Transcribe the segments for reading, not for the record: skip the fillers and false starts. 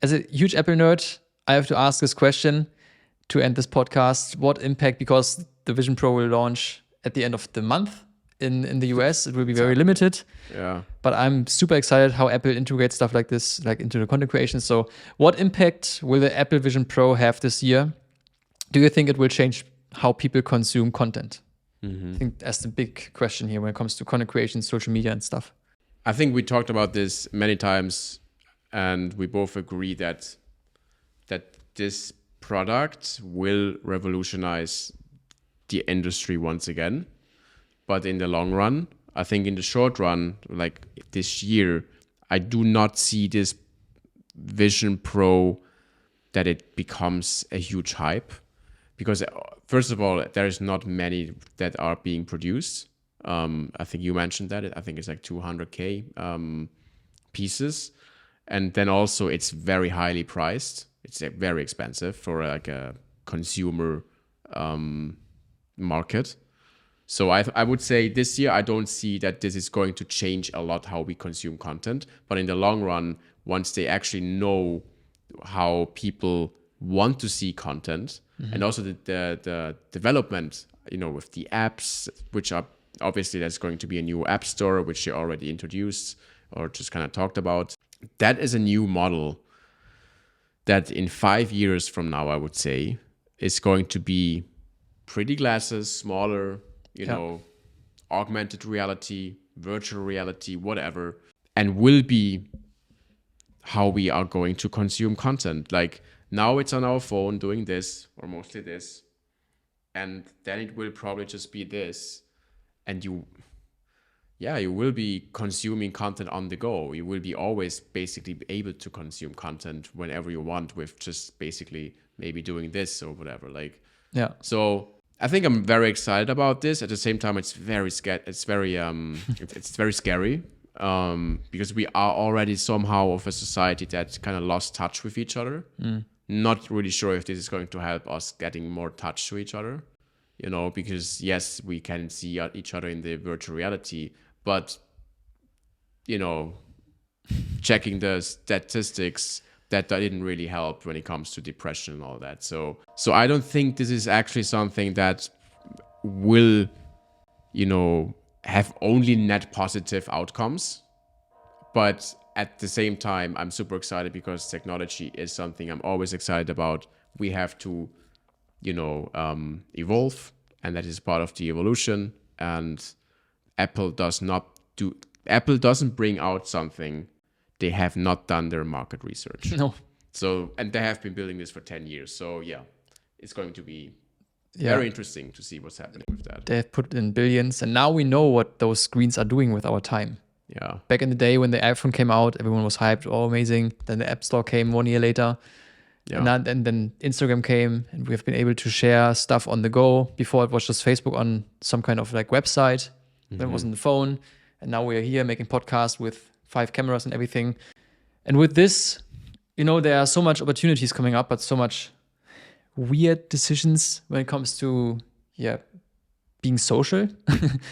as a huge Apple nerd, I have to ask this question to end this podcast. What impact, because the Vision Pro will launch at the end of the month in the US, it will be very limited. Yeah. But I'm super excited how Apple integrates stuff like this, like into the content creation. So what impact will the Apple Vision Pro have this year? Do you think it will change how people consume content? I think that's the big question here when it comes to content creation, social media and stuff. I think we talked about this many times, and we both agree that this product will revolutionize the industry once again. But in the long run, I think in the short run, like this year, I do not see this Vision Pro that it becomes a huge hype. Because first of all, there is not many that are being produced. I think you mentioned that. I think it's like 200K pieces. And then also it's very highly priced. It's very expensive for like a consumer market. So I would say this year, I don't see that this is going to change a lot how we consume content. But in the long run, once they actually know how people want to see content, and also the development, with the apps, which are obviously there's going to be a new app store, which they already introduced or just kind of talked about. That is a new model that in 5 years from now, I would say, is going to be pretty glasses, smaller, augmented reality, virtual reality, whatever, and will be how we are going to consume content. Like now it's on our phone doing this, or mostly this, and then it will probably just be this, and you will be consuming content on the go. You will be always basically able to consume content whenever you want with just basically maybe doing this or whatever. So I think I'm very excited about this. At the same time, it's very scary. It's very scary because we are already somehow of a society that kind of lost touch with each other. Not really sure if this is going to help us getting more touch to each other, because yes, we can see each other in the virtual reality, but, checking the statistics, that didn't really help when it comes to depression and all that. So I don't think this is actually something that will, have only net positive outcomes. But at the same time, I'm super excited because technology is something I'm always excited about. We have to, evolve, and that is part of the evolution. And Apple doesn't bring out something they have not done their market research. No. So, and they have been building this for 10 years. So yeah, it's going to be very interesting to see what's happening with that. They have put in billions, and now we know what those screens are doing with our time. Yeah. Back in the day when the iPhone came out, everyone was hyped, oh, amazing. Then the App Store came 1 year later. Yeah. And then Instagram came, and we have been able to share stuff on the go. Before it was just Facebook on some kind of like website. Then it was on the phone. And now we're here making podcasts with 5 cameras and everything. And with this, there are so much opportunities coming up, but so much weird decisions when it comes to, being social.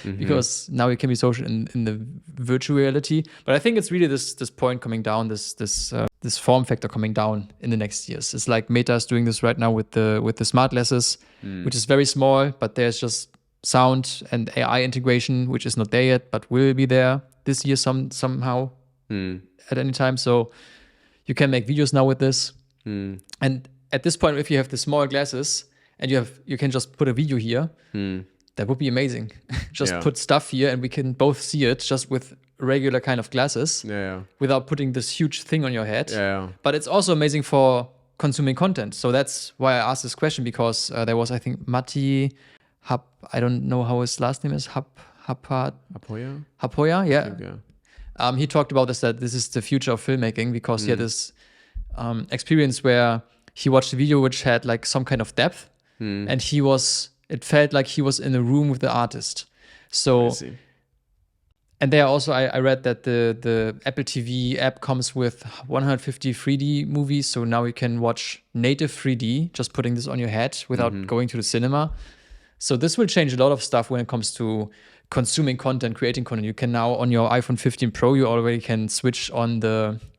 Because now you can be social in the virtual reality. But I think it's really this point coming down, this form factor coming down in the next years. It's like Meta is doing this right now with the smart glasses, which is very small, but there's just sound and AI integration, which is not there yet, but will be there this year somehow at any time. So you can make videos now with this. And at this point, if you have the small glasses and you can just put a video here, that would be amazing. Just put stuff here and we can both see it just with regular kind of glasses without putting this huge thing on your head. But it's also amazing for consuming content. So that's why I asked this question, because there was, I think, Matti I don't know how his last name is. Hapoya, yeah. He talked about this, that this is the future of filmmaking, because he had this experience where he watched a video which had like some kind of depth, and it felt like he was in a room with the artist. So, and there also, I read that the Apple TV app comes with 150 3D movies. So now you can watch native 3D, just putting this on your head without going to the cinema. So this will change a lot of stuff when it comes to consuming content, creating content. You can now on your iPhone 15 Pro, you already can switch on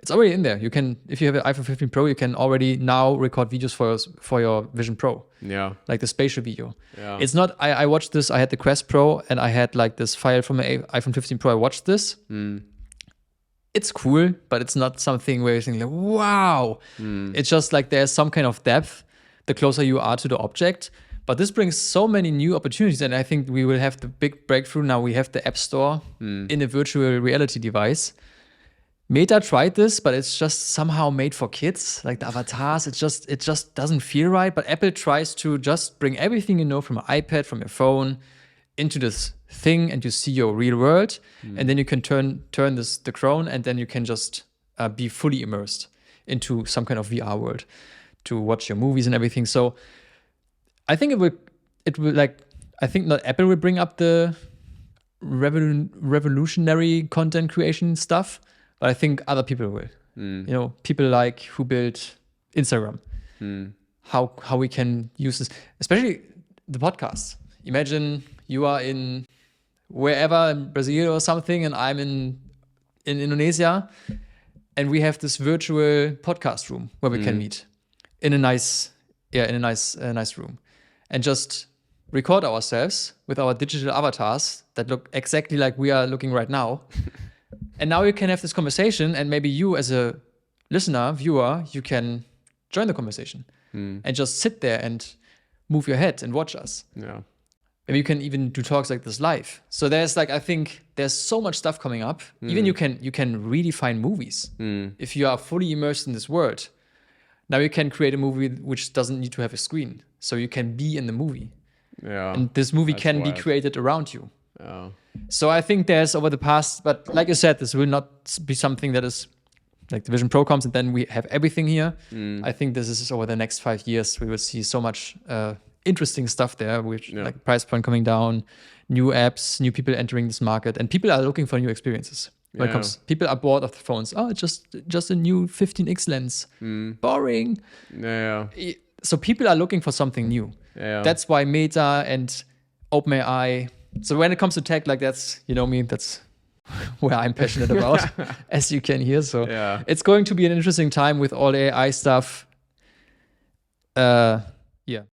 it's already in there. You can, if you have an iPhone 15 Pro, you can already now record videos for your Vision Pro. Yeah. Like the spatial video. Yeah. It's not, I watched this, I had the Quest Pro and I had like this file from my iPhone 15 Pro. I watched this. It's cool, but it's not something where you think like, wow. It's just like there's some kind of depth the closer you are to the object. But this brings so many new opportunities, and I think we will have the big breakthrough. Now we have the App Store in a virtual reality device. Meta tried this, but it's just somehow made for kids, like the avatars. It just doesn't feel right. But Apple tries to just bring everything you know from an iPad, from your phone, into this thing, and you see your real world, and then you can turn the crown, and then you can just be fully immersed into some kind of VR world to watch your movies and everything. So I think it will like, I think not Apple will bring up the revolutionary content creation stuff, but I think other people will. You know, people like who built Instagram. How we can use this, especially the podcast. Imagine you are in wherever in Brazil or something, and I'm in Indonesia, and we have this virtual podcast room where we can meet in a nice room, and just record ourselves with our digital avatars that look exactly like we are looking right now. And now you can have this conversation, and maybe you as a listener, viewer, you can join the conversation and just sit there and move your head and watch us. Yeah. Maybe you can even do talks like this live. So there's like, I think there's so much stuff coming up. Even you can redefine movies. If you are fully immersed in this world, now you can create a movie which doesn't need to have a screen. So you can be in the movie. Yeah. And this movie That's can wild. be created around you. Yeah. So I think there's over the past, but like you said, this will not be something that is like the Vision Pro comes and then we have everything here. I think this is over the next 5 years, we will see so much interesting stuff there, which like price point coming down, new apps, new people entering this market, and people are looking for new experiences. When it comes, people are bored of the phones. Oh, it's just a new 15x lens. Boring. Yeah. So people are looking for something new. Yeah. That's why Meta and OpenAI. So when it comes to tech, like that's, you know me, that's where I'm passionate about, as you can hear. So it's going to be an interesting time with all the AI stuff.